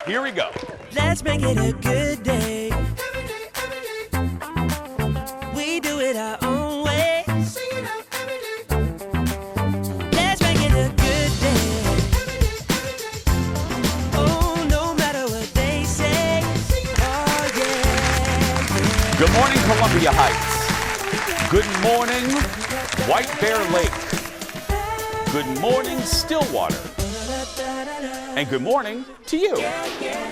Here we go. Let's make it a good day. We do it our own way. Let's make it a good day. Oh, no matter what they say. Oh, yeah. Good morning, Columbia Heights. Good morning, White Bear Lake. Good morning, Stillwater. And good morning to you.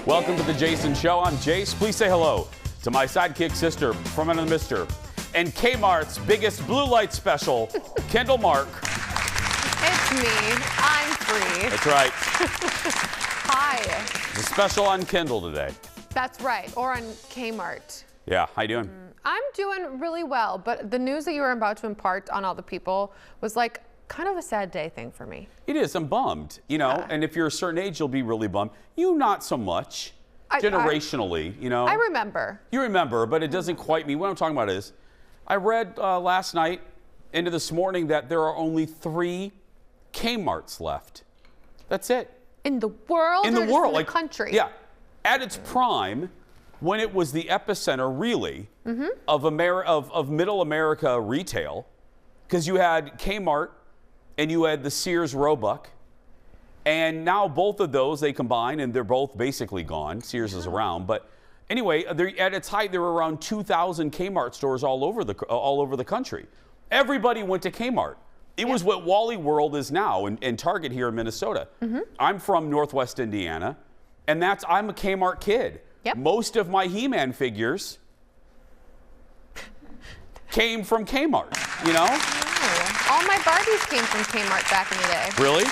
Welcome to the Jason Show. I'm Jace. Please say hello to my sidekick sister from another mister and Kmart's biggest blue light special, Kendall Mark. It's me. I'm free. That's right. Hi. It's a special on Kendall today. That's right. Or on Kmart. Yeah, how you doing? I'm doing really well, but the news that you were about to impart on all the people was like kind of a sad day thing for me. It is. I'm bummed, you know, and if you're a certain age, you'll be really bummed. You not so much, generationally, you know. I remember. You remember, but it doesn't quite mean. What I'm talking about is, I read last night into this morning that there are only 3 Kmarts left. That's it. In the world? In the or just world. in the like, country? Yeah. At its prime, when it was the epicenter, really, of middle America retail, because you had Kmart, and you had the Sears Roebuck, and now both of those, they combine, and they're both basically gone. Sears is around, but anyway, at its height, there were around 2,000 Kmart stores all over the country. Everybody went to Kmart. It was what Wally World is now, and Target here in Minnesota. I'm from Northwest Indiana, and I'm a Kmart kid. Yep. Most of my He-Man figures came from Kmart, you know? All my Barbies came from Kmart back in the day. Really?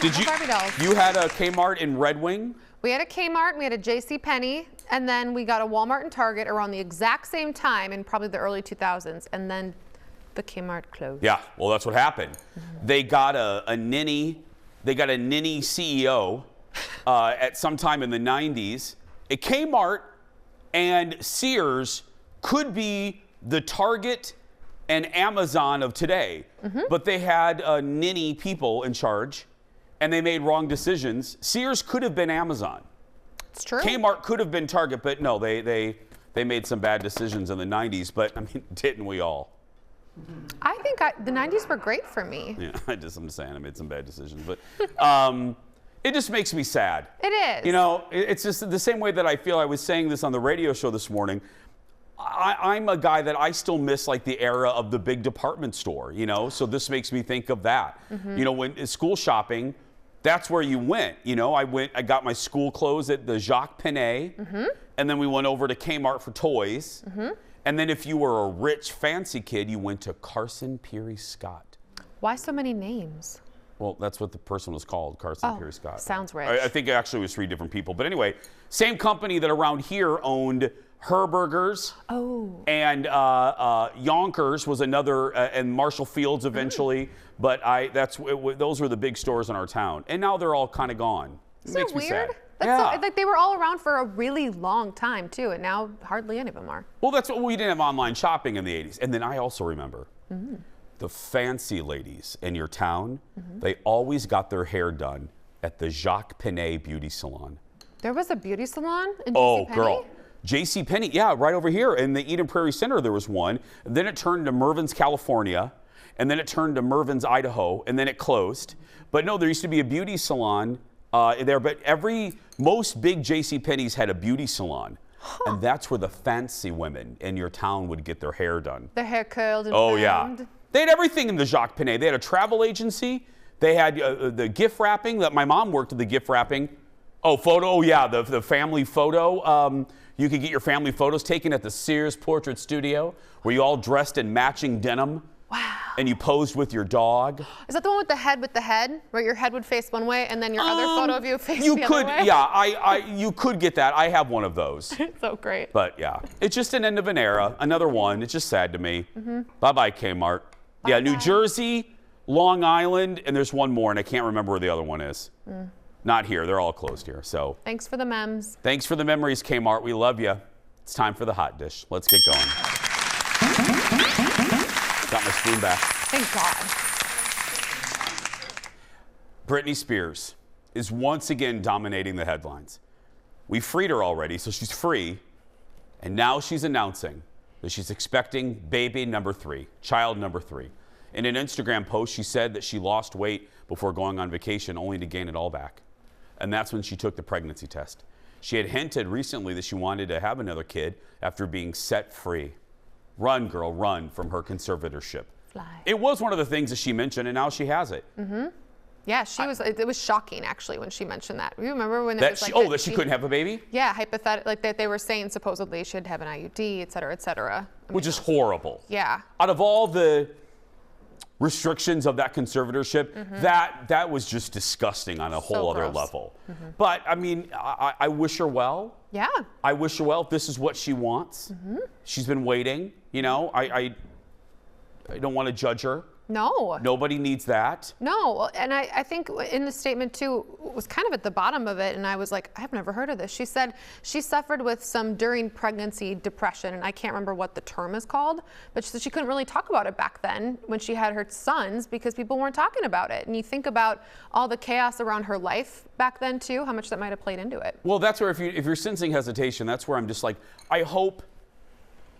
Did you? Barbie dolls. You had a Kmart in Red Wing? We had a Kmart, we had a JCPenney, and then we got a Walmart and Target around the exact same time in probably the early 2000s, and then the Kmart closed. Yeah, well, that's what happened. They got a ninny CEO at some time in the 90s. A Kmart and Sears could be the Target and Amazon of today, but they had ninny people in charge, and they made wrong decisions. Sears could have been Amazon. It's true. Kmart could have been Target, but no, they made some bad decisions in the 90s, but I mean, didn't we all? I think the 90s were great for me. Yeah, I'm just saying I made some bad decisions, but it just makes me sad. It is. You know, it's just the same way that I feel. I was saying this on the radio show this morning. I'm a guy that I still miss like the era of the big department store, you know, so this makes me think of that. You know, when school shopping, that's where you went. You know, I got my school clothes at the Jacques Penney, and then we went over to Kmart for toys. And then if you were a rich, fancy kid, you went to Carson Peary Scott. Why so many names? Well, that's what the person was called, Carson Peary Scott. Sounds rich. I think it actually was 3 different people. But anyway, same company that around here owned Herberger's. And Yonkers was another, and Marshall Fields eventually. But those were the big stores in our town. And now they're all kind of gone. It makes me sad. That's so, like they were all around for a really long time too, and now hardly any of them are. Well, that's what we didn't have online shopping in the 80s. And then I also remember the fancy ladies in your town, they always got their hair done at the Jacques Penney Beauty Salon. There was a beauty salon in Oh, JCPenney? girl. JCPenney, yeah, right over here in the Eden Prairie Center there was one. And then it turned to Mervyn's, California. And then it turned to Mervyn's, Idaho. And then it closed. But no, there used to be a beauty salon there. But most big JCPenney's had a beauty salon. And that's where the fancy women in your town would get their hair done. Their hair curled and Oh, yeah. bound. They had everything in the Jacques Penney. They had a travel agency. They had the gift wrapping. That my mom worked at the gift wrapping. Oh, photo. Oh, yeah, the family photo. You could get your family photos taken at the Sears Portrait Studio, where you all dressed in matching denim. Wow. And you posed with your dog. Is that the one with the head, where your head would face one way and then your other photo of you face the other way? Yeah, you could get that. I have one of those. So great. But yeah, it's just an end of an era. Another one. It's just sad to me. Bye-bye, Kmart. Yeah, New Jersey, Long Island, and there's one more, and I can't remember where the other one is. Not here. They're all closed here. So thanks for the memes. Thanks for the memories, Kmart. We love you. It's time for the hot dish. Let's get going. Got my spoon back. Thank God. Britney Spears is once again dominating the headlines. We freed her already, so she's free. And now she's announcing that she's expecting baby number 3, child number 3. In an Instagram post, she said that she lost weight before going on vacation only to gain it all back. And that's when she took the pregnancy test. She had hinted recently that she wanted to have another kid after being set free. Run, girl, run from her conservatorship. Fly. It was one of the things that she mentioned, and now she has it. Yeah, it was shocking actually when she mentioned that. You remember when it That was she, like that she couldn't have a baby? Yeah, hypothetically, like that they were saying supposedly she'd have an IUD, et cetera, et cetera. Which is horrible. Yeah. Out of all the restrictions of that conservatorship, that was just disgusting on a whole other gross. level. But I mean, I wish her well. Yeah. I wish her well if this is what she wants. She's been waiting, you know. I don't want to judge her. No. Nobody needs that. No, and I think in the statement too was kind of at the bottom of it, and I was like, I've never heard of this. She said she suffered with some during pregnancy depression, and I can't remember what the term is called, but she said she couldn't really talk about it back then when she had her sons because people weren't talking about it. And you think about all the chaos around her life back then too, how much that might have played into it. Well, that's where if you're sensing hesitation, that's where I'm just like, I hope.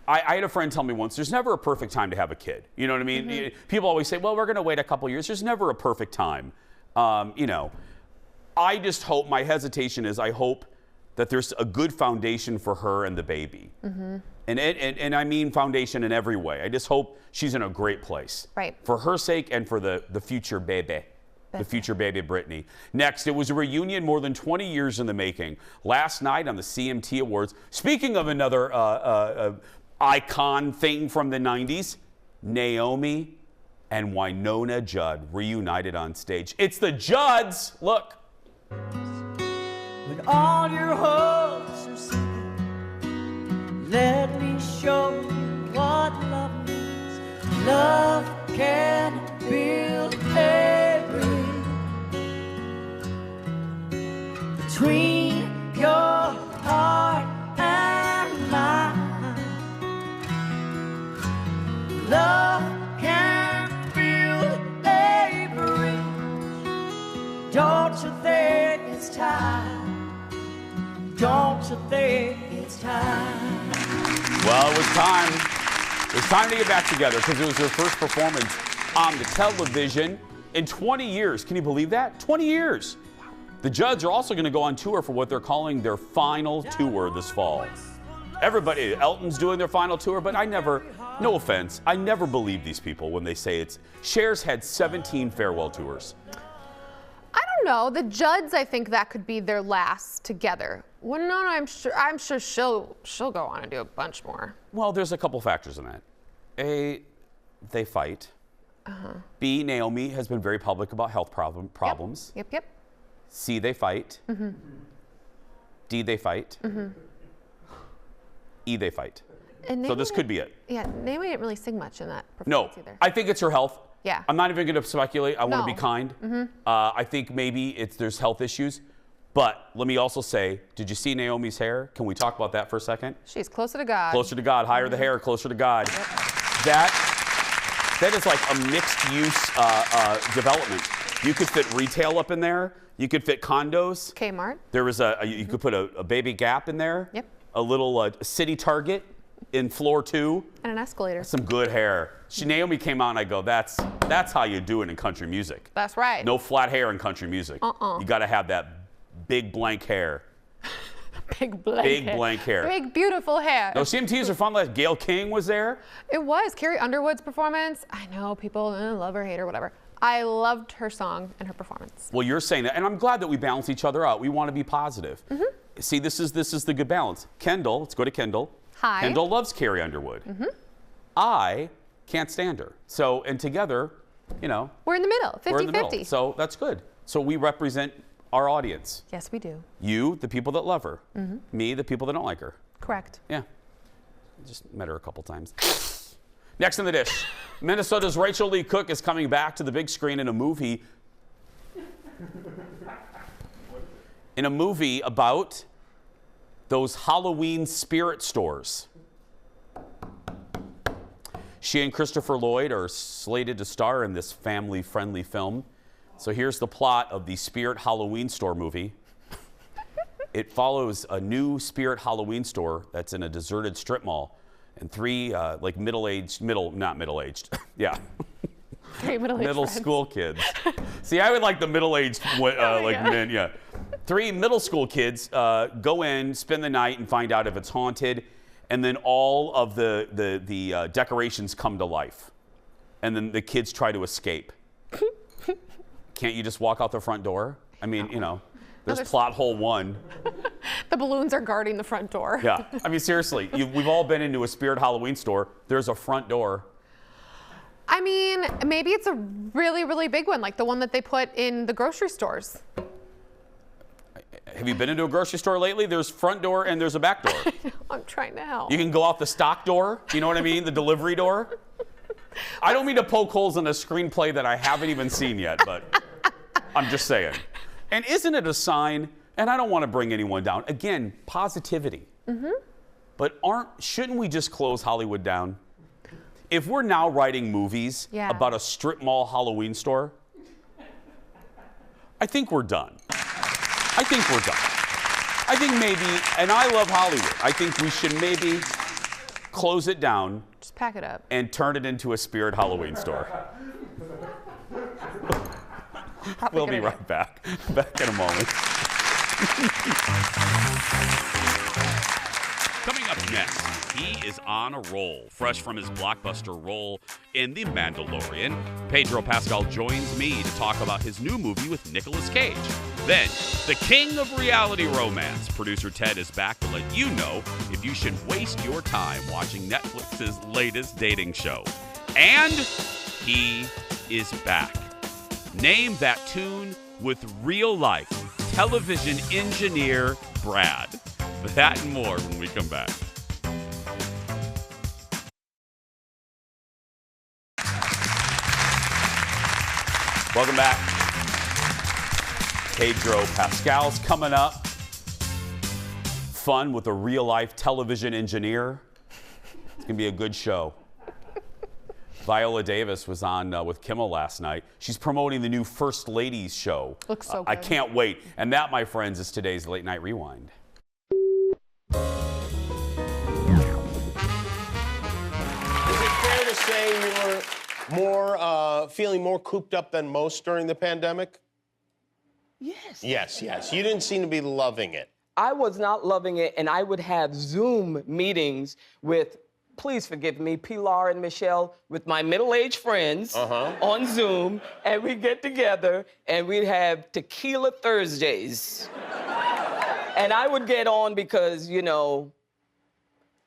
I had a friend tell me once, there's never a perfect time to have a kid. You know what I mean? People always say, well, we're going to wait a couple years. There's never a perfect time. You know, I just hope, my hesitation is I hope that there's a good foundation for her and the baby. And I mean foundation in every way. I just hope she's in a great place. Right. For her sake and for the future baby. The future baby Brittany. Next, it was a reunion more than 20 years in the making. Last night on the CMT Awards. Speaking of another icon thing from the 90s, Naomi and Winona Judd reunited on stage. It's the Judds. Look. When all your hopes are sinking, let me show you what love means. Love can build a bridge between your heart and mine. Love can build a bridge. Don't you think it's time? Don't you think it's time? Well, it was time. It was time to get back together because it was their first performance on the television in 20 years. Can you believe that? 20 years. The Judds are also going to go on tour for what they're calling their final tour this fall. Everybody, Elton's doing their final tour, but no offense, I never believe these people when they say it's. Cher's had 17 farewell tours. I don't know. The Judds, I think that could be their last together. Winona, I'm sure she'll go on and do a bunch more. Well, there's a couple factors in that. A, they fight. B, Naomi has been very public about health problems. Yep. C, they fight. D, they fight. E, they fight. And So this could be it. Yeah, Naomi didn't really sing much in that No, performance either. I think it's her health. Yeah. I'm not even going to speculate. I want to be No. kind. I think maybe there's health issues. But let me also say, did you see Naomi's hair? Can we talk about that for a second? She's closer to God. Closer to God. Higher the hair, closer to God. That is like a mixed-use development. You could fit retail up in there. You could fit condos. Kmart. There was you could put a baby Gap in there. Yep. A little city Target in floor 2. And an escalator. Some good hair. Naomi came out and I go, that's how you do it in country music. That's right. No flat hair in country music. You got to have that big blank hair. Big blank hair. Blank hair. Big, beautiful hair. No, CMTs are fun. Like Gayle King was there. It was. Carrie Underwood's performance. I know people love her, hate her, whatever. I loved her song and her performance. Well, you're saying that, and I'm glad that we balance each other out. We want to be positive. See, this is the good balance. Kendall, let's go to Kendall. Hi. Kendall loves Carrie Underwood. I can't stand her. So, and together, you know, We're in the middle, 50-50. we're in the middle. So that's good. So we represent our audience. Yes, we do. You, the people that love her. Me, the people that don't like her. Correct. Yeah. Just met her a couple times. Next in the dish, Minnesota's Rachel Lee Cook is coming back to the big screen in a movie. About those Halloween spirit stores. She and Christopher Lloyd are slated to star in this family-friendly film. So here's the plot of the Spirit Halloween store movie. It follows a new Spirit Halloween store that's in a deserted strip mall, and three like not middle-aged, yeah. Three middle-aged middle friends. school kids. See, I would like the middle-aged men, yeah. Three middle school kids go in, spend the night, and find out if it's haunted, and then all of the decorations come to life, and then the kids try to escape. Can't you just walk out the front door? I mean, you know, there's plot hole 1. The balloons are guarding the front door. Yeah, I mean, seriously, we've all been into a Spirit Halloween store. There's a front door. I mean, maybe it's a really, really big one, like the one that they put in the grocery stores. Have you been into a grocery store lately? There's front door and there's a back door. I'm trying to help. You can go out the stock door. You know what I mean? The delivery door. I don't mean to poke holes in a screenplay that I haven't even seen yet, but I'm just saying. And isn't it a sign? And I don't want to bring anyone down. Again, positivity. Mm-hmm. But shouldn't we just close Hollywood down? If we're now writing movies about a strip mall Halloween store, I think we're done. I think we're done. I think maybe, and I love Hollywood, I think we should maybe close it down. Just pack it up. And turn it into a Spirit Halloween store. We'll be right back. Back in a moment. Coming up next, he is on a roll. Fresh from his blockbuster role in The Mandalorian, Pedro Pascal joins me to talk about his new movie with Nicolas Cage. Then, the king of reality romance, producer Ted, is back to let you know if you should waste your time watching Netflix's latest dating show. And he is back. Name that tune with real-life television engineer Brad. That and more when we come back. Welcome back. Pedro Pascal's coming up. Fun with a real-life television engineer. It's going to be a good show. Viola Davis was on with Kimmel last night. She's promoting the new First Ladies show. Looks so good. I can't wait. And that, my friends, is today's Late Night Rewind. Is it fair to say you were feeling more cooped up than most during the pandemic? Yes. Yes. You didn't seem to be loving it. I was not loving it, and I would have Zoom meetings with, please forgive me, Pilar and Michelle, with my middle-aged friends on Zoom, and we'd get together, and we'd have Tequila Thursdays. And I would get on because, you know,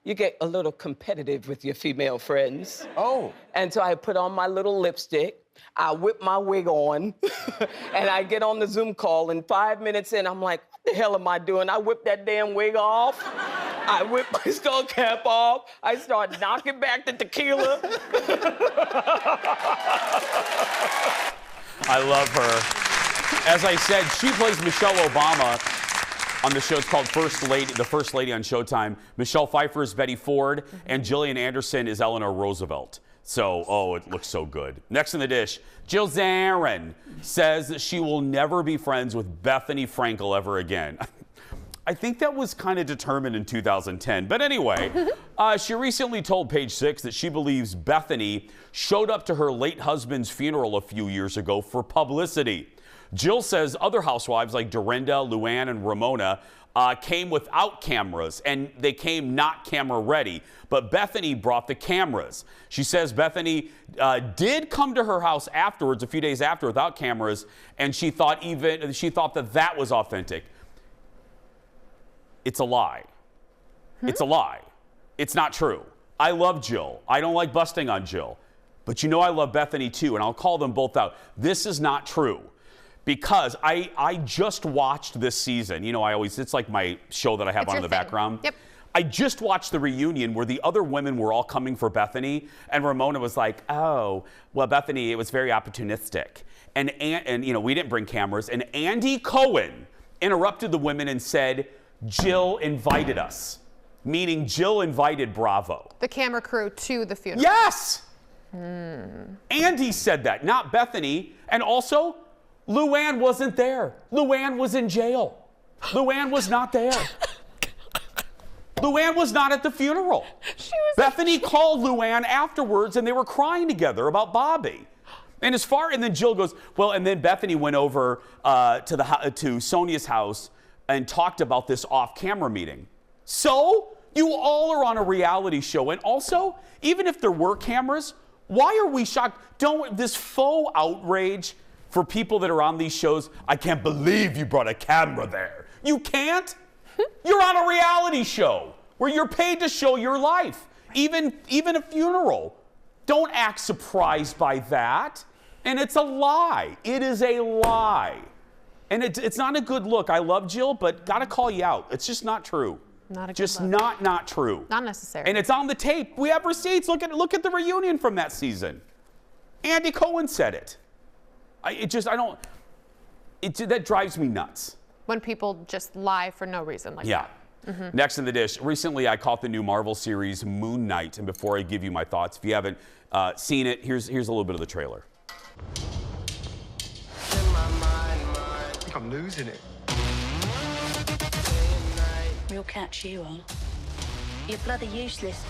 you get a little competitive with your female friends. Oh. And so I put on my little lipstick, I whip my wig on, and I get on the Zoom call, and 5 minutes in, I'm like, what the hell am I doing? I whip that damn wig off. I whip my skull cap off. I start knocking back the tequila. I love her. As I said, she plays Michelle Obama on the show. It's called First Lady, The First Lady on Showtime. Michelle Pfeiffer is Betty Ford, and Gillian Anderson is Eleanor Roosevelt. So, it looks so good. Next in the dish, Jill Zarin says that she will never be friends with Bethany Frankel ever again. I think that was kind of determined in 2010. But anyway, she recently told Page Six that she believes Bethany showed up to her late husband's funeral a few years ago for publicity. Jill says other housewives like Dorinda, Luann, and Ramona came without cameras, and they came not camera ready. But Bethany brought the cameras. She says Bethany did come to her house afterwards, a few days after, without cameras, and she thought that was authentic. It's a lie. It's a lie. It's not true. I love Jill. I don't like busting on Jill. But you know I love Bethany too, and I'll call them both out. This is not true. Because I just watched this season. You know, it's like my show that I have on in the background. Yep. I just watched the reunion where the other women were all coming for Bethany, and Ramona was like, oh, well, Bethany, it was very opportunistic. And you know, we didn't bring cameras. And Andy Cohen interrupted the women and said, Jill invited us, meaning Jill invited Bravo. The camera crew to the funeral. Yes! Andy said that, not Bethany. And also, Luann wasn't there. Luann was in jail. Luann was not there. Luann was not at the funeral. Bethany called Luann afterwards, and they were crying together about Bobby. And then Jill goes, well, and then Bethany went over to Sonia's house and talked about this off-camera meeting. So you all are on a reality show, and also, even if there were cameras, why are we shocked? This faux outrage for people that are on these shows. I can't believe you brought a camera there. You can't. You're on a reality show where you're paid to show your life, even a funeral. Don't act surprised by that. And it's a lie. It is a lie. And it's not a good look. I love Jill, but gotta call you out. It's just not true. Not a good just look. not true. Not necessary. And it's on the tape. We have receipts. Look at the reunion from that season. Andy Cohen said it. That drives me nuts. When people just lie for no reason like that. Yeah. Next in the dish, recently I caught the new Marvel series Moon Knight, and before I give you my thoughts, if you haven't seen it, here's a little bit of the trailer. I think I'm losing it. Real catch you are. You're bloody useless,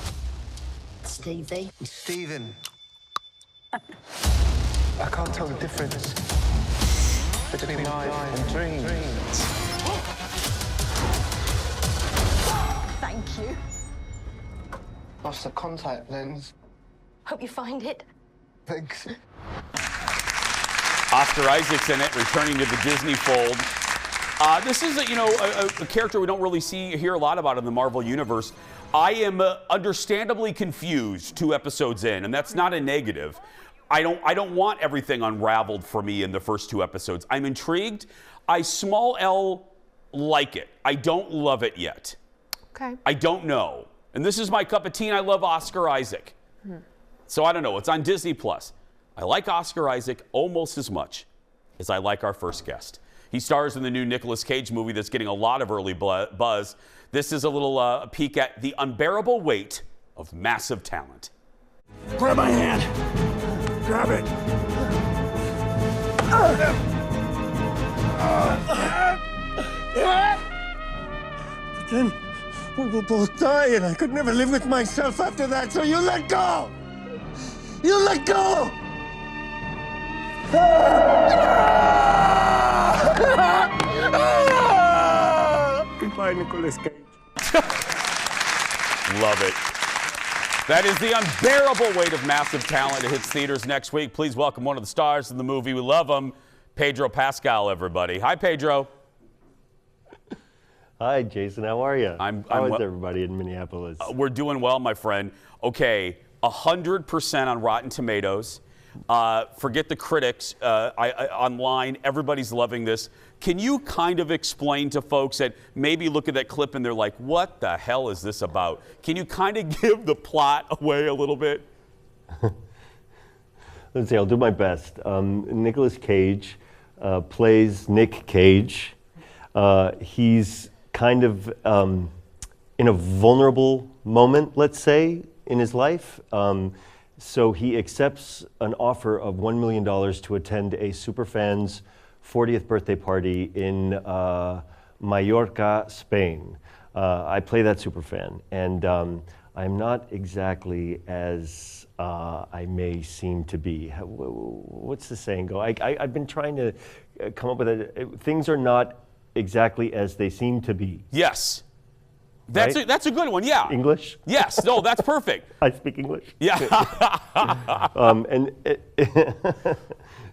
Stevie. Stephen. I can't tell the difference between life and dreams. Thank you. Lost the contact lens. Hope you find it. Thanks. Oscar Isaac's in it, returning to the Disney fold. This is a character we don't really hear a lot about in the Marvel Universe. I am understandably confused 2 episodes in, and that's not a negative. I don't want everything unraveled for me in the first 2 episodes. I'm intrigued. I small L like it. I don't love it yet. Okay. I don't know. And this is my cup of tea, and I love Oscar Isaac. So I don't know. It's on Disney+. I like Oscar Isaac almost as much as I like our first guest. He stars in the new Nicolas Cage movie that's getting a lot of early buzz. This is a little peek at the unbearable weight of massive talent. Grab my hand. Grab it. But then we will both die, and I could never live with myself after that, so you let go! You let go! Goodbye, Nicolas Cage. Love it. That is the unbearable weight of massive talent. It hits theaters next week. Please welcome one of the stars of the movie. We love him, Pedro Pascal, everybody. Hi, Pedro. Hi, Jason. How are you? How is well, everybody in Minneapolis? We're doing well, my friend. Okay, 100% on Rotten Tomatoes. Forget the critics online. Everybody's loving this. Can you kind of explain to folks that maybe look at that clip and they're like, what the hell is this about? Can you kind of give the plot away a little bit? Let's see, I'll do my best. Nicolas Cage plays Nick Cage. He's kind of in a vulnerable moment, let's say, in his life. So he accepts an offer of $1 million to attend a superfan's 40th birthday party in Mallorca, Spain. I play that superfan, and I'm not exactly as I may seem to be. What's the saying go? I've been trying to come up with it. Things are not exactly as they seem to be. Yes. That's Right? that's a good one, yeah. English? Yes, no, that's perfect. I speak English. Yeah.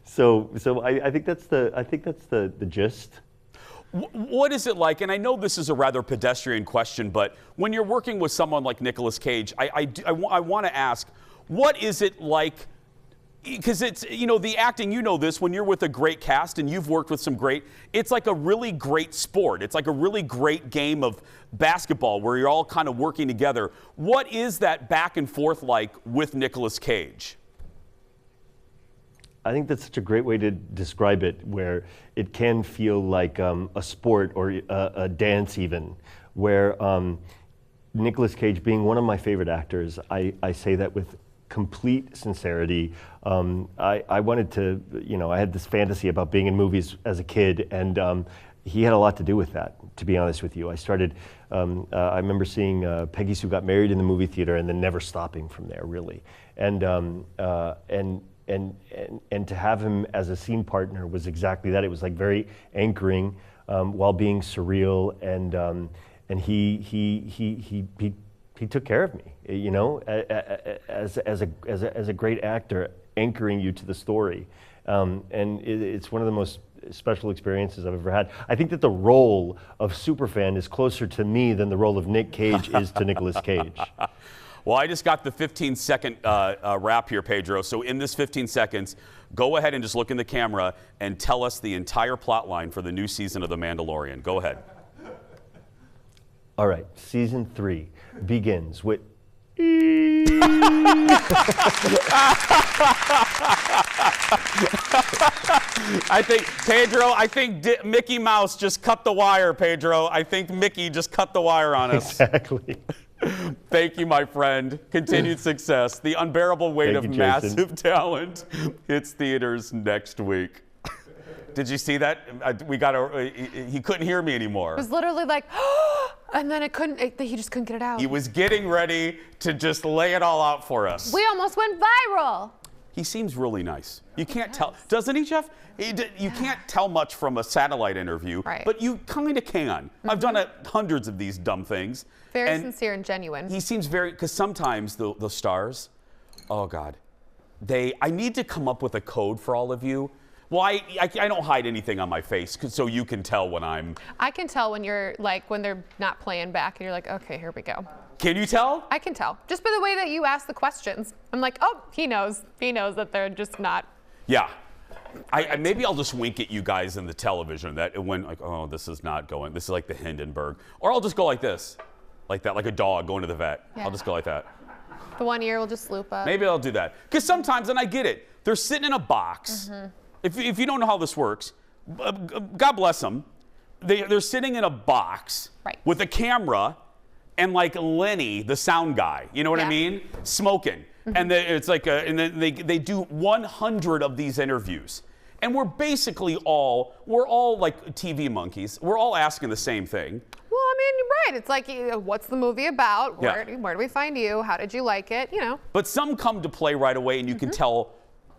So I think that's the gist. What is it like, and I know this is a rather pedestrian question, but when you're working with someone like Nicolas Cage, I want to ask, what is it like? Because it's, the acting, this, when you're with a great cast and you've worked with some great, it's like a really great sport. It's like a really great game of basketball where you're all kind of working together. What is that back and forth like with Nicolas Cage? I think that's such a great way to describe it, where it can feel like a sport or a dance even, where Nicolas Cage, being one of my favorite actors, I say that with complete sincerity. I wanted to, I had this fantasy about being in movies as a kid, and he had a lot to do with that, to be honest with you. I started, I remember seeing Peggy Sue Got Married in the movie theater and then never stopping from there, really. And to have him as a scene partner was exactly that. It was like very anchoring while being surreal, and he took care of me, you know, as a great actor, anchoring you to the story. And it's one of the most special experiences I've ever had. I think that the role of superfan is closer to me than the role of Nick Cage is to Nicolas Cage. Well, I just got the 15-second wrap here, Pedro. So in this 15 seconds, go ahead and just look in the camera and tell us the entire plot line for the new season of The Mandalorian. Go ahead. All right, season 3 begins with I think, Pedro, Mickey Mouse just cut the wire, Pedro. I think Mickey just cut the wire on us. Exactly. Thank you, my friend. Continued success. The Unbearable Weight of Massive Talent hits theaters next week. Did you see that? He couldn't hear me anymore. It was literally like, and then he just couldn't get it out. He was getting ready to just lay it all out for us. We almost went viral. He seems really nice. You can't tell, doesn't he, Jeff? You can't tell much from a satellite interview, but you kind of can. I've done hundreds of these dumb things. Very sincere and genuine. He seems very, because sometimes the stars, oh God, I need to come up with a code for all of you. Well, I don't hide anything on my face, so you can tell when I'm. I can tell when you're like, when they're not playing back and you're like, okay, here we go. Can you tell? I can tell. Just by the way that you ask the questions. I'm like, oh, he knows. He knows that they're just not. Yeah. Maybe I'll just wink at you guys in the television that when, like, oh, this is not going. This is like the Hindenburg. Or I'll just go like this. Like that, like a dog going to the vet. Yeah. I'll just go like that. The one ear will just loop up. Maybe I'll do that. Because sometimes, and I get it, they're sitting in a box. Mm-hmm. If you don't know how this works, God bless them. They're sitting in a box with a camera and like Lenny, the sound guy, you know what I mean? Smoking. Mm-hmm. And it's like, and then they do 100 of these interviews. And we're all like TV monkeys. We're all asking the same thing. Well, I mean, right. It's like, what's the movie about? Where do we find you? How did you like it? You know. But some come to play right away, and you can tell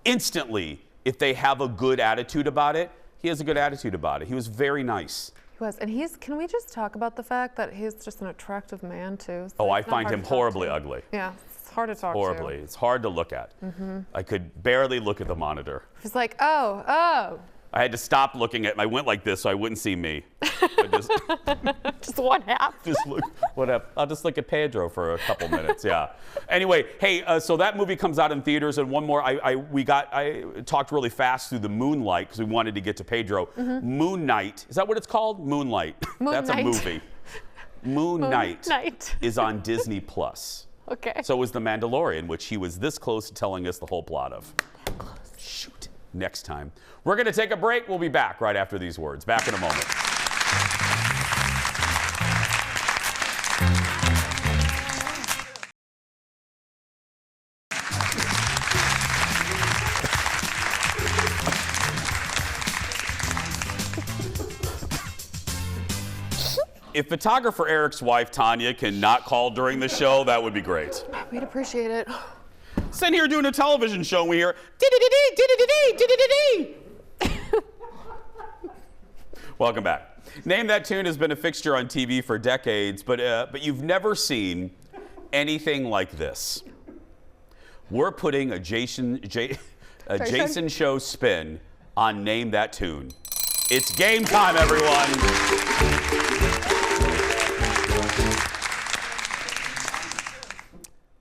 instantly if they have a good attitude about it. He has a good attitude about it. He was very nice. He was, and can we just talk about the fact that he's just an attractive man too? So I find him horribly ugly. Yeah, it's hard to talk to. Horribly. It's hard to look at. Mm-hmm. I could barely look at the monitor. He's like, oh. I had to stop looking at him. I went like this so I wouldn't see me. Just one half. Just look, whatever. I'll just look at Pedro for a couple minutes, yeah. Anyway, hey, so that movie comes out in theaters, and one more, I talked really fast through the Moonlight because we wanted to get to Pedro. Mm-hmm. Moon Knight, is that what it's called? Moonlight. That's a movie. Moon Knight is on Disney Plus. Okay. So is The Mandalorian, which he was this close to telling us the whole plot of. That close. Shoot. Next time. We're going to take a break. We'll be back right after these words. Back in a moment. If photographer Eric's wife, Tanya, can not call during the show, that would be great. We'd appreciate it. Sitting here doing a television show, and we hear dee-dee-dee-dee. Welcome back. Name That Tune has been a fixture on TV for decades, but you've never seen anything like this. We're putting a Jason Show spin on Name That Tune. It's game time, everyone.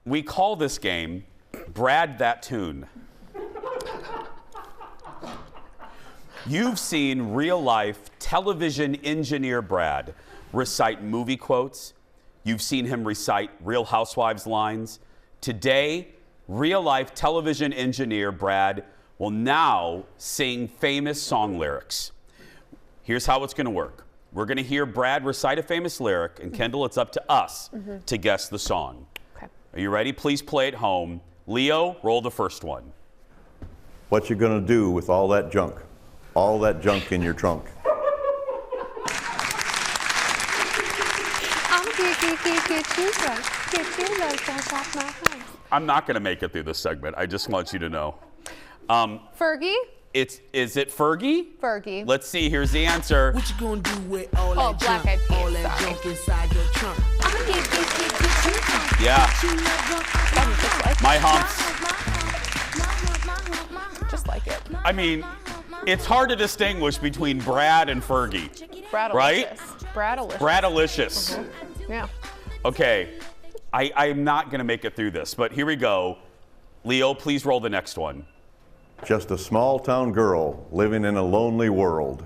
We call this game Brad That Tune. You've seen real-life television engineer Brad recite movie quotes. You've seen him recite Real Housewives lines. Today, real-life television engineer Brad will now sing famous song lyrics. Here's how it's going to work. We're going to hear Brad recite a famous lyric, and Kendall, it's up to us to guess the song. Okay. Are you ready? Please play at home. Leo, roll the first one. What you gonna do with all that junk? All that junk in your trunk? I'm not going to make it through this segment. I just want you to know. Fergie? Is it Fergie? Fergie. Let's see. Here's the answer. What you gonna do with all Oh, that Black junk? Eyed Peas, All that sorry. junk inside your trunk. I'ma get you drunk. Yeah. Sounded just like My humps. Just like it. I mean, it's hard to distinguish between Brad and Fergie. Bradalicious. Right? Bradalicious. Bradalicious. Yeah. Okay. I'm not going to make it through this, but here we go. Leo, please roll the next one. Just a small town girl living in a lonely world.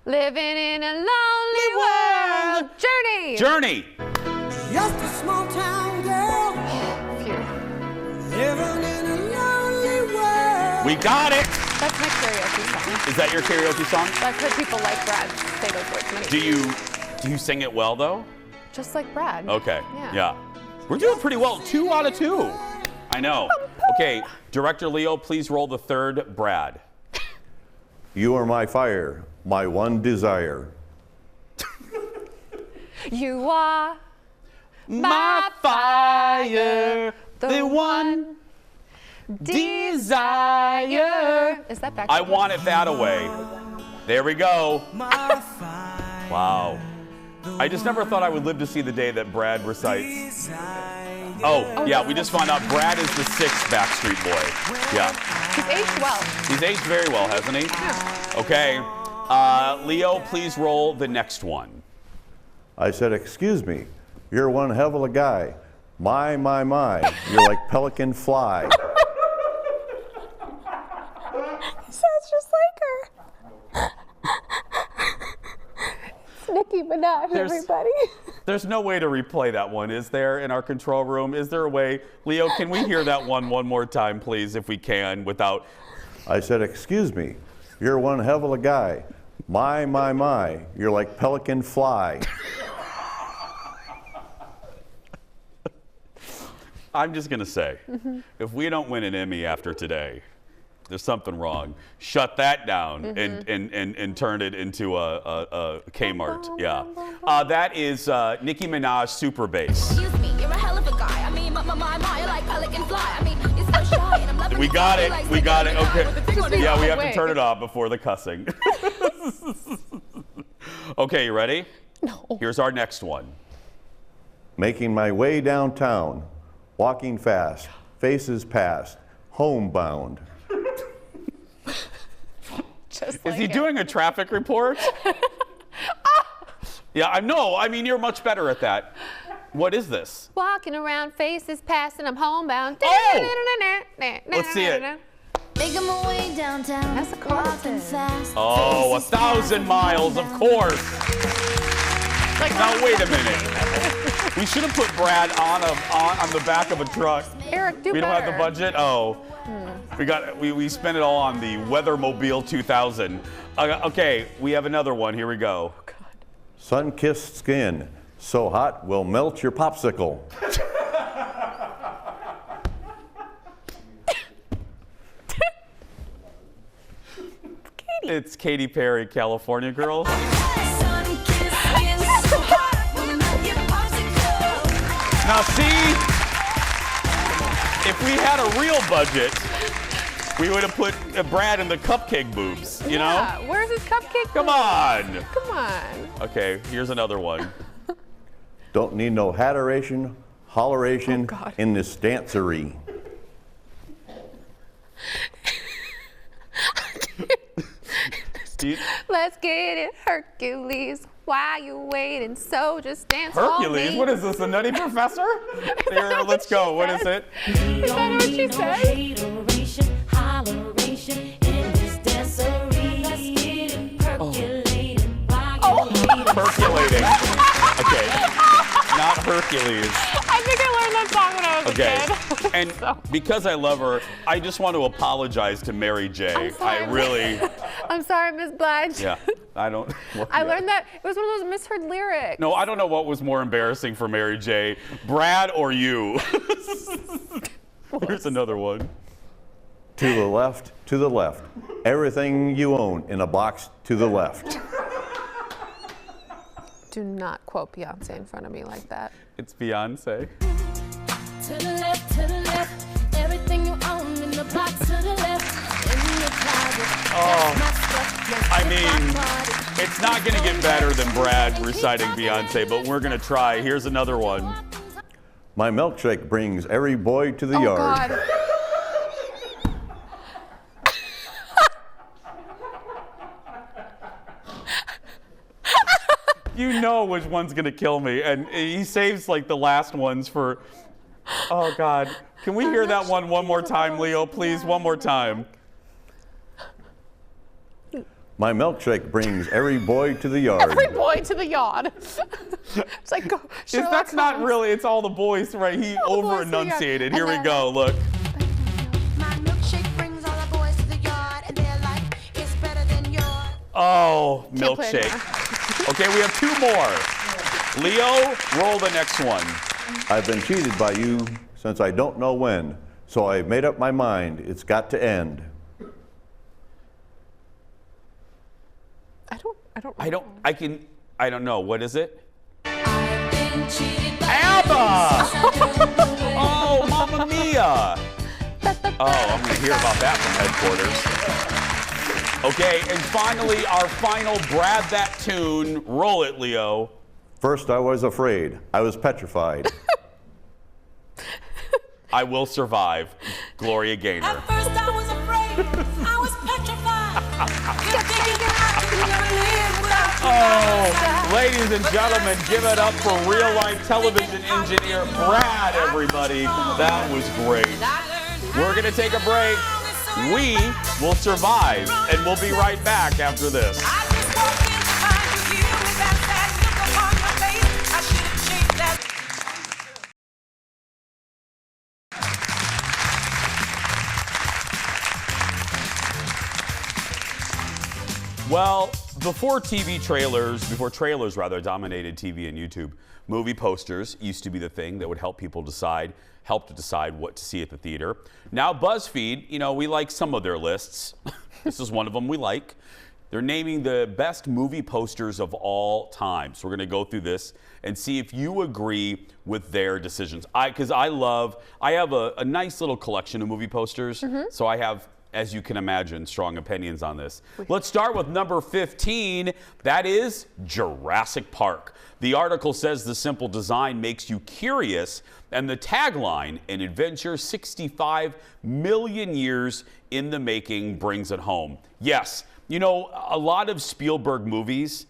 Living in a lonely world. Journey. Journey. Just a small town girl Phew. living in a lonely world. We got it. That's my karaoke song. Is that your karaoke song? I've heard people like Brad say those words many Do you sing it well though? Just like Brad. Okay. Yeah. We're doing pretty well. 2 out of 2. I know. Okay, Director Leo, please roll the third Brad. You are my fire, my one desire. You are My fire, the one desire. Is that back? I want it that away. There we go. Wow. I just never thought I would live to see the day that Brad recites. Oh, yeah, we just found out Brad is the 6th Backstreet Boy. Yeah. He's aged well. He's aged very well, hasn't he? Okay. Leo, please roll the next one. I said, excuse me, you're one hell of a guy. My, you're like pelican fly. Sounds just like her. It's Nicki Minaj, everybody. There's no way to replay that one, is there, in our control room? Is there a way? Leo, can we hear that one more time, please, if we can, without... I said, excuse me, you're one hell of a guy. My, you're like pelican fly. I'm just going to say, if we don't win an Emmy after today, there's something wrong. Shut that down and turn it into a Kmart. Yeah. That is Nicki Minaj Super Bass. Excuse me, you're a hell of a guy. I mean, you're like pelican fly. I mean, you're so shy and I'm loving We got it. We got it. Okay. Yeah, we have to Wait. turn it off before the cussing. Okay, you ready? No. Here's our next one. Making my way downtown, walking fast, faces past, homebound. Just Is he doing a traffic report? Yeah, I know. I mean, you're much better at that. What is this? Walking around, faces passing, I'm homebound. Oh! Let's see it. Making my way downtown. That's a walking Carlton. fast. Oh, faces passing 1,000 miles, of course. Like, Now, wait a minute. We should have put Brad on the back of a truck. Eric, do We don't have the better. budget? Oh. We spent it all on the Weathermobile 2000. Okay, we have another one. Here we go. Sun-kissed skin, so hot will melt your popsicle. It's Katy Perry, California Girls. Now see, if we had a real budget, we would have put Brad in the cupcake boobs, you know? Yeah, where's his cupcake? Come on. Come on. Okay, here's another one. Don't need no hateration, holleration in this dancery. Let's get it, Hercules. Why you waiting? So just dance on Hercules? me. What is this, the Nutty Professor? Here, let's go. What is it? Is that what she said? Percolating. Okay. Not Hercules. I think I learned that song when I was Okay. a kid. And because I love her, I just want to apologize to Mary J. I'm sorry. I really, I'm sorry, Miss Blige. yeah, I don't. I learned that it was one of those misheard lyrics. No, I don't know what was more embarrassing for Mary J. Brad or you. Here's another one. To the left, to the left. Everything you own in a box to the left. Do not quote Beyonce in front of me like that. It's Beyonce. To the left, everything you own in the box to the left, in your closet. I mean, it's not going to get better than Brad reciting Beyonce, but we're going to try. Here's another one. My milkshake brings every boy to the Oh, yard. God. You know which one's going to kill me, and he saves like the last ones for, oh, God. Can we hear that one more time, Leo, please? One more time. My milkshake brings every boy to the yard. Every boy to the yard. It's like, go, Sherlock That's not Holmes. really, it's all the boys, right? He All the boys to the over-enunciated. yard. Here we And go, look. My milkshake brings all the boys to the yard, and their life is better than yours. Oh, Can't play milkshake. Okay, we have 2 more. Leo, roll the next one. I've been cheated by you since I don't know when, so I've made up my mind. It's got to end. I don't know. What is it? I've been cheated by ABBA! Oh, Mamma Mia! Oh, I'm going to hear about that from headquarters. Okay, and finally, our final Brad That Tune. Roll it, Leo. First, I was afraid. I was petrified. I Will Survive. Gloria Gaynor. At first I was afraid, I was petrified. Kept thinking I could never live without you. Oh, ladies and gentlemen, give it up for real-life television engineer Brad, everybody. That was great. We're going to take a break. We will survive, and we'll be right back after this. I just walked in to find you here with that sad look upon your face. I should have changed that. Well, before trailers dominated TV and YouTube, movie posters used to be the thing that would help to decide what to see at the theater. Now BuzzFeed, we like some of their lists. This is one of them we like. They're naming the best movie posters of all time. So we're going to go through this and see if you agree with their decisions. Because I have a nice little collection of movie posters. So I have, as you can imagine, strong opinions on this. Let's start with number 15. That is Jurassic Park. The article says the simple design makes you curious, and the tagline, an adventure 65 million years in the making, brings it home. Yes, a lot of Spielberg movies,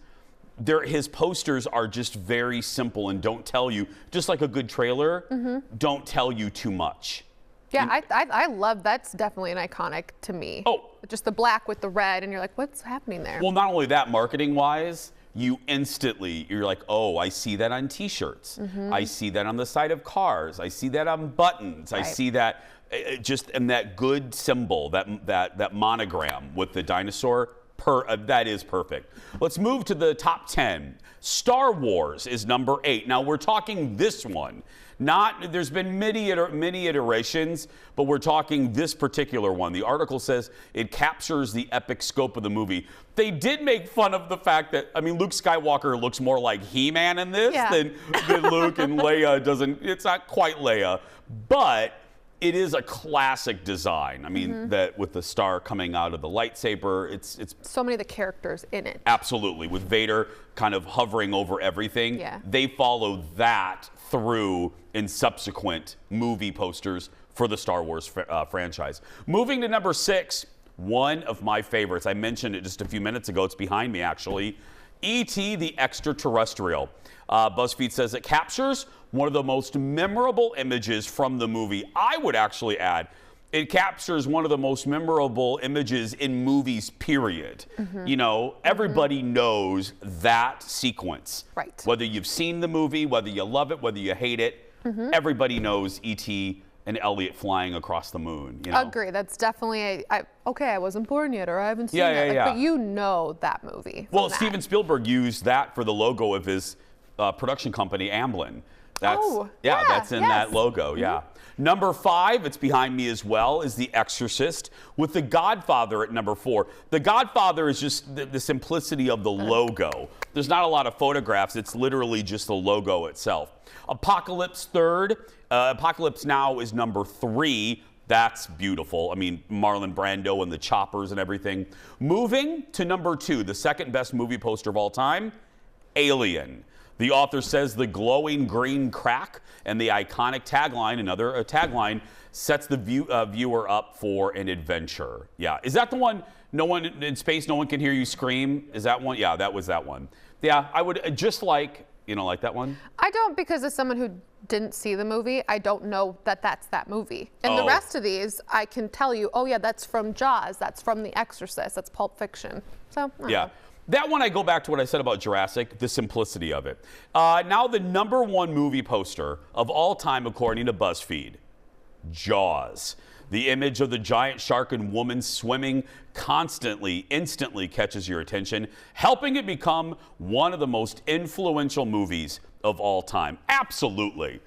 his posters are just very simple and don't tell you, just like a good trailer, don't tell you too much. Yeah, I love, that's definitely an iconic to me. Oh. Just the black with the red, and you're like, what's happening there? Well, not only that, marketing-wise, you're like, oh, I see that on T-shirts. I see that on the side of cars. I see that on buttons. Right. I see that and that good symbol, that monogram with the dinosaur. That is perfect. Let's move to the top 10. Star Wars is number 8. Now we're talking this one. There's been many iterations, but we're talking this particular one. The article says it captures the epic scope of the movie. They did make fun of the fact that, Luke Skywalker looks more like He-Man in this than Luke, and Leia it's not quite Leia, but it is a classic design. That with the star coming out of the lightsaber, it's so many of the characters in it. Absolutely, with Vader kind of hovering over everything. Yeah. They follow that through in subsequent movie posters for the Star Wars franchise. Moving to number 6, one of my favorites. I mentioned it just a few minutes ago. It's behind me, actually. E.T. the Extraterrestrial. BuzzFeed says it captures one of the most memorable images from the movie. I would actually add, it captures one of the most memorable images in movies, period. Everybody knows that sequence. Right. Whether you've seen the movie, whether you love it, whether you hate it, everybody knows E.T. and Elliot flying across the moon. Agree. That's definitely I wasn't born yet, or I haven't seen it. But you know that movie. Well, Steven Spielberg used that for the logo of his production company, Amblin. That's, that's in that logo, Number 5, it's behind me as well, is The Exorcist, with The Godfather at number 4. The Godfather is just the simplicity of the logo. There's not a lot of photographs. It's literally just the logo itself. Apocalypse third. Apocalypse Now is number 3. That's beautiful. I mean, Marlon Brando and the choppers and everything. Moving to number 2, the second best movie poster of all time, Alien. The author says the glowing green crack and the iconic tagline, another tagline, sets the viewer up for an adventure. Yeah, is that the one, no one in space, no one can hear you scream? Is that one? Yeah, that was that one. Yeah, I would just like, you know, like that one? I don't, because as someone who didn't see the movie, I don't know that that's that movie. And the rest of these, I can tell you, oh yeah, that's from Jaws, that's from The Exorcist, that's Pulp Fiction. So, I don't know. That one, I go back to what I said about Jurassic, the simplicity of it. Now the number 1 movie poster of all time, according to BuzzFeed, Jaws. The image of the giant shark and woman swimming constantly, instantly catches your attention, helping it become one of the most influential movies of all time. Absolutely.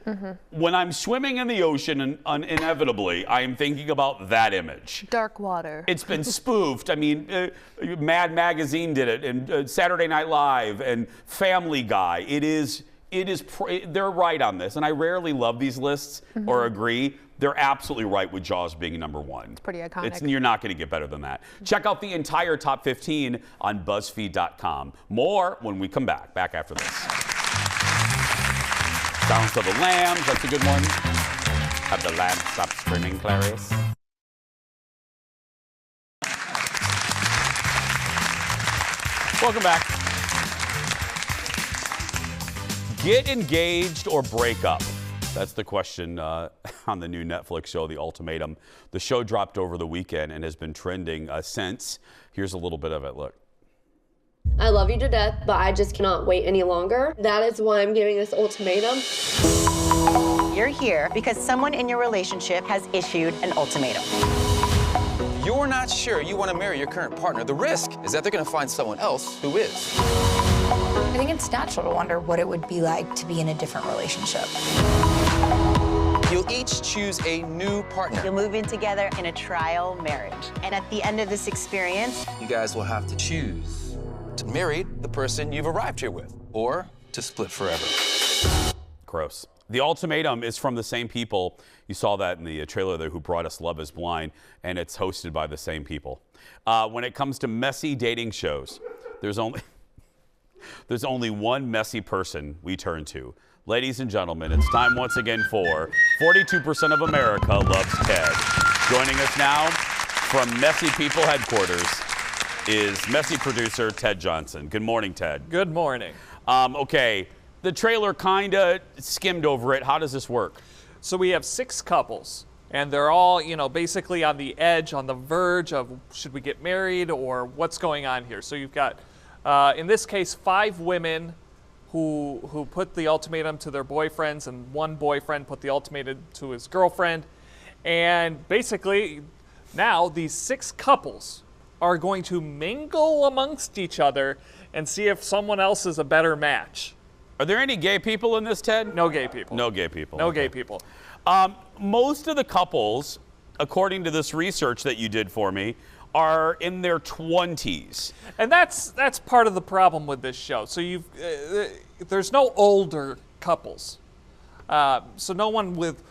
When I'm swimming in the ocean, and inevitably, I am thinking about that image. Dark water. It's been spoofed. I mean, Mad Magazine did it, and Saturday Night Live, and Family Guy. They're right on this, and I rarely love these lists or agree. They're absolutely right with Jaws being number 1. It's pretty iconic. You're not going to get better than that. Check out the entire top 15 on BuzzFeed.com. More when we come back. Back after this. Silence of the Lambs, that's a good one. Have the lambs stop screaming, Clarice? Welcome back. Get engaged or break up? That's the question on the new Netflix show, The Ultimatum. The show dropped over the weekend and has been trending since. Here's a little bit of it. Look. I love you to death, but I just cannot wait any longer. That is why I'm giving this ultimatum. You're here because someone in your relationship has issued an ultimatum. You're not sure you want to marry your current partner. The risk is that they're going to find someone else who is. I think it's natural to wonder what it would be like to be in a different relationship. You'll each choose a new partner. You'll move in together in a trial marriage. And at the end of this experience, you guys will have to choose to marry the person you've arrived here with, or to split forever. Gross. The Ultimatum is from the same people. You saw that in the trailer there, who brought us Love is Blind, and it's hosted by the same people. When it comes to messy dating shows, there's only one messy person we turn to. Ladies and gentlemen, it's time once again for 42% of America Loves Ted. Joining us now from Messy People Headquarters is messy producer Ted Johnson. Good morning, Ted. Good morning. Okay, the trailer kind of skimmed over it. How does this work? So we have 6 couples, and they're all, you know, basically on the edge, on the verge of should we get married or what's going on here. So you've got, in this case, 5 women who put the ultimatum to their boyfriends, and 1 boyfriend put the ultimatum to his girlfriend. And basically, now these 6 couples are going to mingle amongst each other and see if someone else is a better match. Are there any gay people in this, Ted? No gay people. No gay people. No gay people. Most of the couples, according to this research that you did for me, are in their 20s. And that's part of the problem with this show. So there's no older couples. So no one with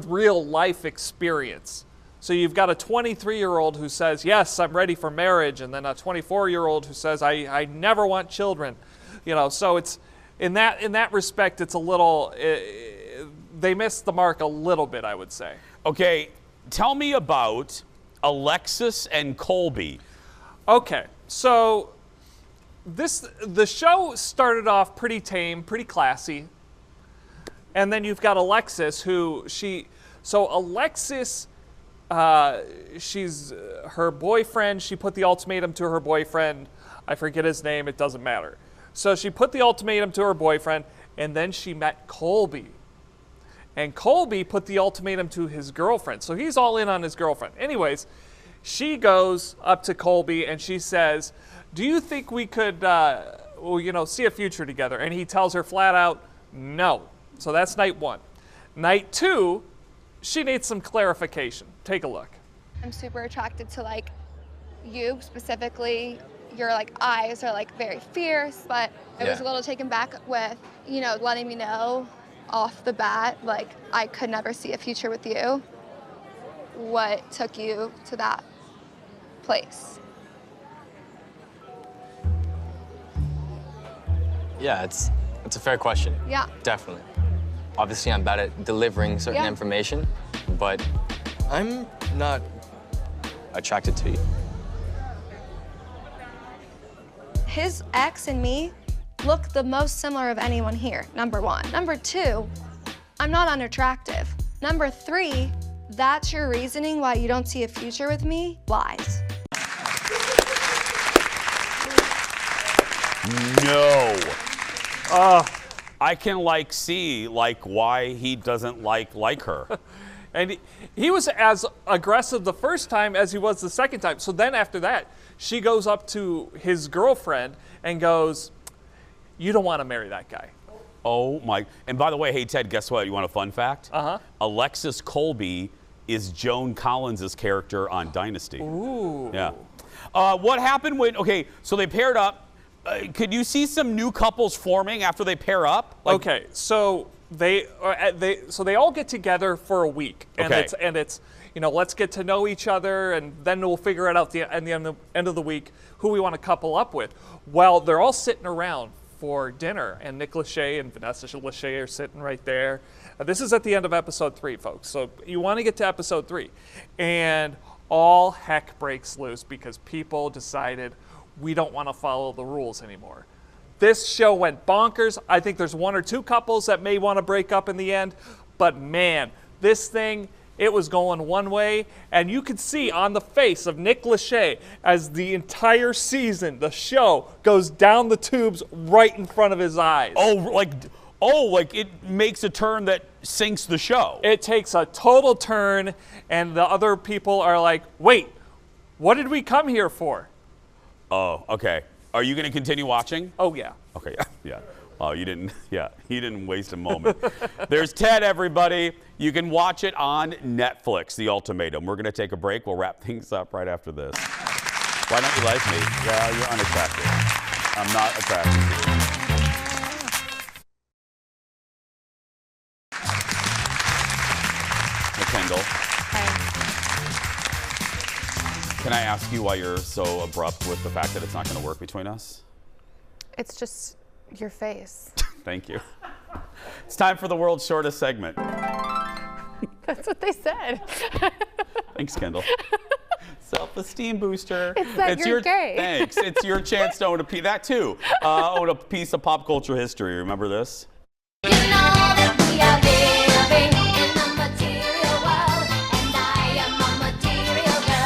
real life experience. So you've got a 23-year-old who says, yes, I'm ready for marriage, and then a 24-year-old who says, I never want children. You know, so it's in that respect, it's a little, they missed the mark a little bit, I would say. Okay, tell me about Alexis and Colby. Okay, so the show started off pretty tame, pretty classy, and then you've got Alexis, Alexis, she's her boyfriend. She put the ultimatum to her boyfriend. I forget his name. It doesn't matter. So she put the ultimatum to her boyfriend, and then she met Colby. And Colby put the ultimatum to his girlfriend. So he's all in on his girlfriend. Anyways, she goes up to Colby and she says, do you think we could, see a future together? And he tells her flat out, no. So that's night 1. Night 2, she needs some clarification. Take a look. I'm super attracted to like you specifically. Your like eyes are like very fierce, but I was a little taken back with, you know, letting me know off the bat, like I could never see a future with you. What took you to that place? Yeah, it's a fair question. Yeah. Definitely. Obviously, I'm bad at delivering certain information, but I'm not attracted to you. His ex and me look the most similar of anyone here, number 1. Number 2, I'm not unattractive. Number 3, that's your reasoning why you don't see a future with me? Lies. No. I can like see like why he doesn't like her. And he was as aggressive the first time as he was the second time. So then after that, she goes up to his girlfriend and goes, "You don't want to marry that guy." Oh my, and by the way, hey Ted, guess what? You want a fun fact? Uh-huh. Alexis Colby is Joan Collins' character on Dynasty. Ooh. Yeah. What happened when, okay, so they paired up. Could you see some new couples forming after they pair up? Okay, so they all get together for a week, and Okay. it's you know, let's get to know each other, and then we'll figure it out at the end of the week who we want to couple up with. Well, they're all sitting around for dinner, and Nick Lachey and Vanessa Lachey are sitting right there. This is at the end of episode 3, folks, so you want to get to episode 3. And all heck breaks loose because people decided we don't want to follow the rules anymore. This show went bonkers. I think there's 1 or 2 couples that may want to break up in the end, but man, this thing, it was going one way, and you could see on the face of Nick Lachey as the entire season, the show, goes down the tubes right in front of his eyes. Like it makes a turn that sinks the show. It takes a total turn, and the other people are like, wait, what did we come here for? Oh, okay. Are you going to continue watching? Oh, yeah. Okay, yeah. Oh, you didn't waste a moment. There's Ted, everybody. You can watch it on Netflix, The Ultimatum. We're going to take a break. We'll wrap things up right after this. Why don't you like me? Well, you're unattractive. I'm not attracted to you. Kendall. Can I ask you why you're so abrupt with the fact that it's not going to work between us? It's just your face. Thank you. It's time for the world's shortest segment. That's what they said. Thanks, Kendall. Self-esteem booster. It's that you're gay. Thanks. It's your chance to own a piece. That too. Own a piece of pop culture history. Remember this? You know that we are living in a material world, and I am a material girl.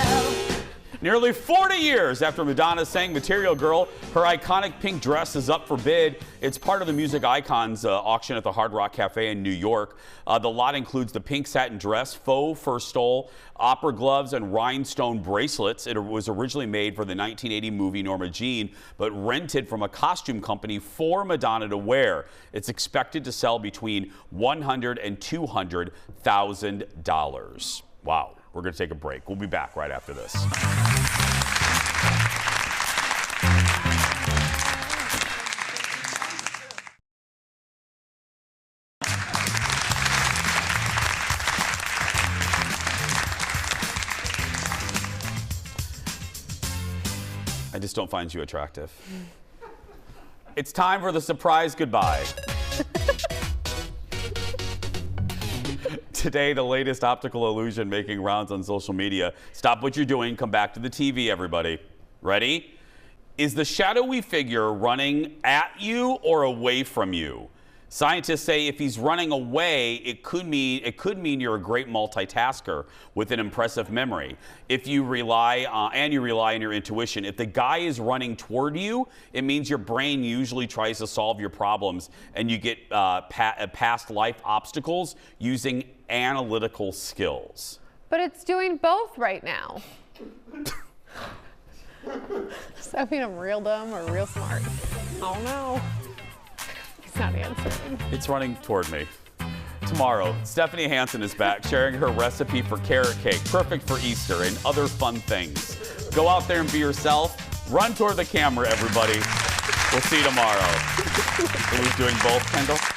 Nearly 40 years after Madonna sang Material Girl, her iconic pink dress is up for bid. It's part of the Music Icons auction at the Hard Rock Cafe in New York. The lot includes the pink satin dress, faux fur stole, opera gloves, and rhinestone bracelets. It was originally made for the 1980 movie Norma Jean, but rented from a costume company for Madonna to wear. It's expected to sell between $100,000 and $200,000. Wow. We're going to take a break. We'll be back right after this. I just don't find you attractive. It's time for the surprise goodbye. Today, the latest optical illusion making rounds on social media. Stop what you're doing, come back to the TV, everybody. Ready? Is the shadowy figure running at you or away from you? Scientists say if he's running away, it could mean you're a great multitasker with an impressive memory. If you rely on your intuition, if the guy is running toward you, it means your brain usually tries to solve your problems and you get past life obstacles using analytical skills. But it's doing both right now. Does that mean I'm real dumb or real smart? I don't know. He's not answering. It's running toward me. tomorrow, Stephanie Hansen is back sharing her recipe for carrot cake, perfect for Easter and other fun things. Go out there and be yourself. Run toward the camera, everybody. We'll see you tomorrow. Who's doing both, Kendall?